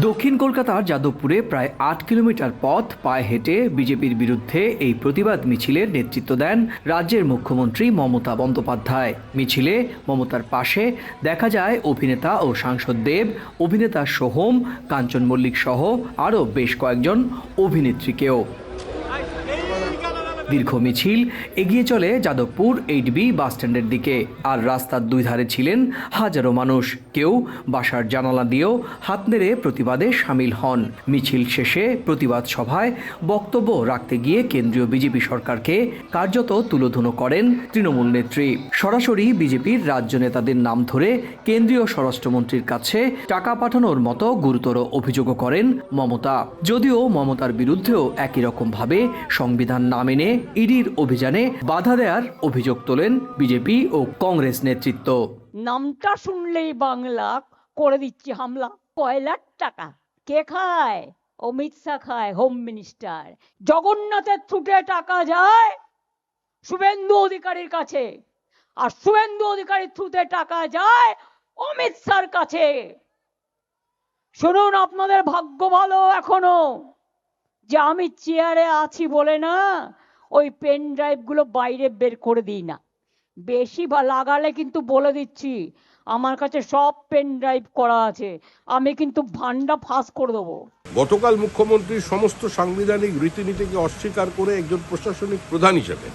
দক্ষিণ কলকাতার যাদবপুরে প্রায় ৮ কিলোমিটার পথ পায়ে হেঁটে বিজেপির বিরুদ্ধে এই প্রতিবাদ মিছিলের নেতৃত্ব দেন রাজ্যের মুখ্যমন্ত্রী মমতা বন্দ্যোপাধ্যায়। মিছিলে মমতার পাশে দেখা যায় অভিনেতা ও সাংসদ দেব, অভিনেতা সোহম, কাঞ্চন মল্লিক সহ আরও বেশ কয়েকজন অভিনেত্রীকেও। দীর্ঘ মিছিল এগিয়ে চলে যাদবপুর 8B বাসস্ট্যান্ডের দিকে। আর রাস্তার দুই ধারে ছিলেন হাজারো মানুষ। কেউ বাসার জানালা দিয়েও হাত নেড়ে প্রতিবাদে সামিল হন। মিছিল শেষে প্রতিবাদ সভায় বক্তব্য রাখতে গিয়ে কেন্দ্রীয় বিজেপি সরকারকে কার্যত তুলোধুনো করেন তৃণমূল নেত্রী। সরাসরি বিজেপির রাজ্য নেতাদের নাম ধরে কেন্দ্রীয় স্বরাষ্ট্রমন্ত্রীর কাছে টাকা পাঠানোর মতো গুরুতর অভিযোগও করেন মমতা। যদিও মমতার বিরুদ্ধেও একই রকমভাবে সংবিধান না মেনে ইডির অভিযানে বাধা দেওয়ার অভিযোগ তোলেন বিজেপি ও কংগ্রেস নেতৃত্ব। নামটা শুনলেই বাংলা করে দিচ্ছে হামলা। ৬ লাখ টাকা কে খায়? অমিত শাহ খায়, হোম মিনিস্টার। জগন্নাথের থ্রুতে টাকা যায় শুভেন্দু অধিকারীর কাছে, আর শুভেন্দু অধিকারীর থ্রুতে টাকা যায় অমিত শাহর কাছে। শুনুন, আপনাদের ভাগ্য ভালো এখনো যে আমি চেয়ারে আছি বলে না ওই পেন ড্রাইভ গুলো বাইরে বের করে দিই না। বেশি লাগালে কিন্তু বলে দিচ্ছি, আমার কাছে সব পেন ড্রাইভ করা আছে, আমি কিন্তু ভান্ডা ফাঁস করে দেবো। গতকাল মুখ্যমন্ত্রী সমস্ত সাংবিধানিক রীতিনীতিকে অস্বীকার করে একজন প্রশাসনিক প্রধান হিসেবে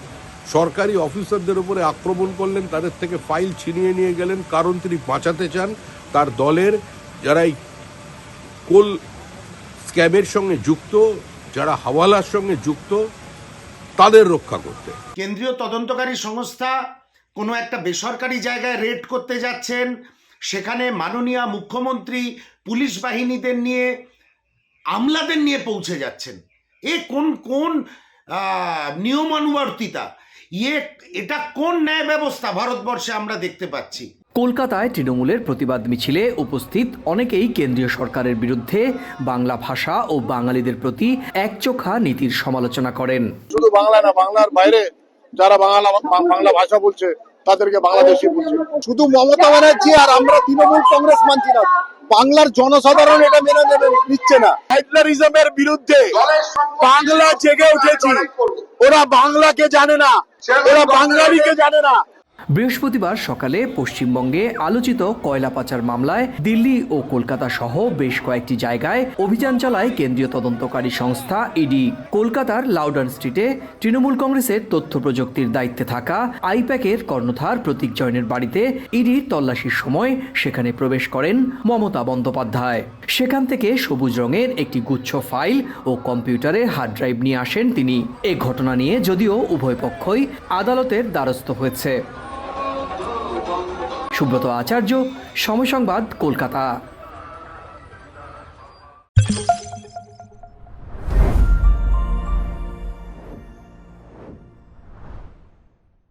সরকারি অফিসারদের উপরে আক্রমণ করলেন, তাদের থেকে ফাইল ছিনিয়ে নিয়ে গেলেন, কারণ তিনি বাঁচাতে চান তার দলের যারা এই কোল স্ক্যামের সঙ্গে যুক্ত, যারা হাওয়ালার সঙ্গে যুক্ত, তাদের রক্ষা করতে। কেন্দ্রীয় তদন্তকারী সংস্থা কোনো একটা বেসরকারি জায়গায় রেড করতে যাচ্ছেন, সেখানে মাননীয় মুখ্যমন্ত্রী পুলিশ বাহিনীদের নিয়ে, আমলাদের নিয়ে পৌঁছে যাচ্ছেন। এ কোন কোন নিয়মানুবর্তিতা, এটা কোন ন্যায় ব্যবস্থা ভারতবর্ষে আমরা দেখতে পাচ্ছি? কলকাতায় তৃণমূলের প্রতিবাদ মিছিলে উপস্থিত অনেকেই কেন্দ্রীয় সরকারের বিরুদ্ধে বাংলা ভাষা ও বাঙালিদের প্রতি একচোখা নীতির সমালোচনা করেন। শুধু বাংলা না, বাংলার বাইরে যারা বাংলা ভাষা বলছে তাদেরকে বাংলাদেশি বলছে। শুধু মমতা ব্যানার্জি আর আমরা তৃণমূল কংগ্রেস মানছি না, বাংলার জনসাধারণ এটা মেনে নিচ্ছে না। হাইডলারিজমের বিরুদ্ধে বাংলা জেগে উঠেছি। ওরা বাংলাকে জানে না, ওরা বাঙালিকে জানে না। বৃহস্পতিবার সকালে পশ্চিমবঙ্গে আলোচিত কয়লা পাচার মামলায় দিল্লি ও কলকাতা সহ বেশ কয়েকটি জায়গায় অভিযান চালায় কেন্দ্রীয় তদন্তকারী সংস্থা ইডি। কলকাতার লাউডার স্ট্রিটে তৃণমূল কংগ্রেসের তথ্য প্রযুক্তির দায়িত্বে থাকা আইপ্যাকের কর্ণধার প্রতীক জৈনের বাড়িতে ইডির তল্লাশির সময় সেখানে প্রবেশ করেন মমতা বন্দ্যোপাধ্যায়। সেখান থেকে সবুজ রঙের একটি গুচ্ছ ফাইল ও কম্পিউটারের হার্ড ড্রাইভ নিয়ে আসেন তিনি। এ ঘটনা নিয়ে যদিও উভয় পক্ষই আদালতের দ্বারস্থ হয়েছে। সুব্রত আচার্য, সময় সংবাদ, কলকাতা।